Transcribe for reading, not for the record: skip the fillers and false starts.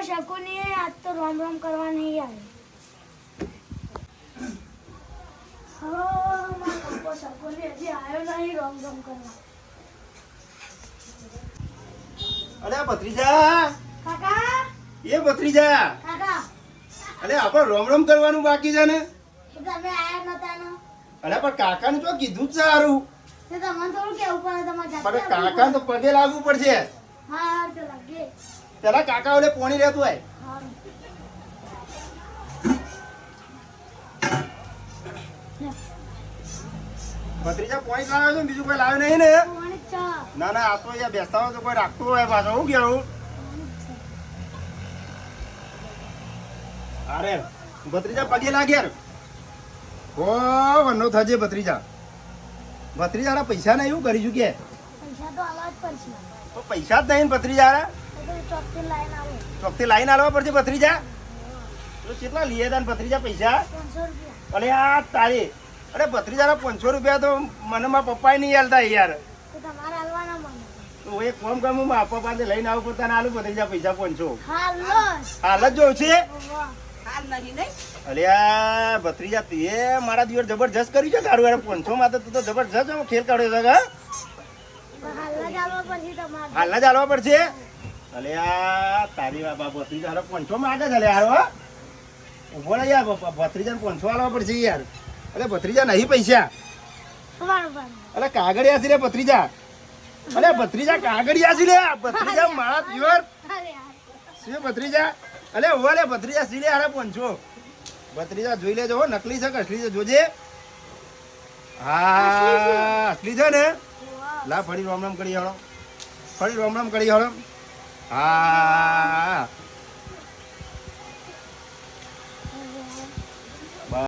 શકુની આજ તો રોમ રોમ કરવા નહીં આવે. હા મારા કાકો શકુની હજી આવ્યો નહીં રોમ રોમ કરવા. અરે ભત્રીજા કાકા એ ભત્રીજા કાકા અરે આપણે રોમ રોમ કરવાનું બાકી છે ને. તમે આયા નતા ને અરે પણ કાકાને તો કીધું જ સારું. તે તમને થોડું કેવું પડે તમારે પણ કાકાને તો પગે લાગવું પડશે. હા તો લાગે પેલા કાકા ઓલે પોણી રહેતું હોય. હા ભત્રીજા પોણી લાવ્યો છે બીજું કોઈ લાવ્યું નહીં ને. કોણ ચા ના ના આ તો અહીંયા બેસતા હોય તો કોઈ રાખતું હોય પાછો. હું કેવું અરે ભત્રીજા પગે લાગ્યા ઓ વનો થજે ભત્રીજા. ભત્રીજાના પૈસા ને એવું કરીશું કે પૈસા તો આલવા જ પડશે. તો પૈસા જ નહીં ને ભત્રીજા તો ચોકથી લાઈન આવે ચોકથી લાઈન આલવા પડશે ભત્રીજા. તો કેટલા લીએ તાન ભત્રીજા પૈસા? 500 રૂપિયા. અરે આ તારી અરે ભત્રીજાના 500 રૂપિયા તો મને મારા પપ્પાએ નહીં આલતા યાર. તો તમારે આલવાના મને. તો એક ફોન કર હું મારા પપ્પાને લઈને આવું પોતાને આલું ભત્રીજા પૈસા 500. હાલો હાલ જ જોઉં છે. વાહ હાલ નહીં નહીં અલ્યા ભત્રીજા તે મારા દિવસ જબરજસ્ત કર્યું છે તારું યાર. 500 માં તો તું તો જબરજસ્ત ખેલ કાઢ્યો છે. હાલવા જ આલવા પછી તમારે. હાલના જ હાલવા પડશે. અલ્યા તારી બાબા ભત્રીજા 500 માં આગળ ચાલે યાર. ઉભો રહે યાર ભત્રીજાને 500 હાલવા પડશે યાર. અરે ભત્રીજા નહીં પૈસા. બરાબર. અરે કાગળિયા છે રે ભત્રીજા. અરે ભત્રીજા કાગળિયા છે લે ભત્રીજા મારા દિવસ અરે યાર. શું ભત્રીજા? અલે ઓલે ભત્રીજા સીલે હારે 500. ભત્રીજા જોઈ લેજો હો નકલી છે કે અસલી છે જોજે. હા અસલી છે ને. વાહ. લા ફરી રોમ રોમ કરી હળો. ફરી રોમ રોમ કરી હળો. હા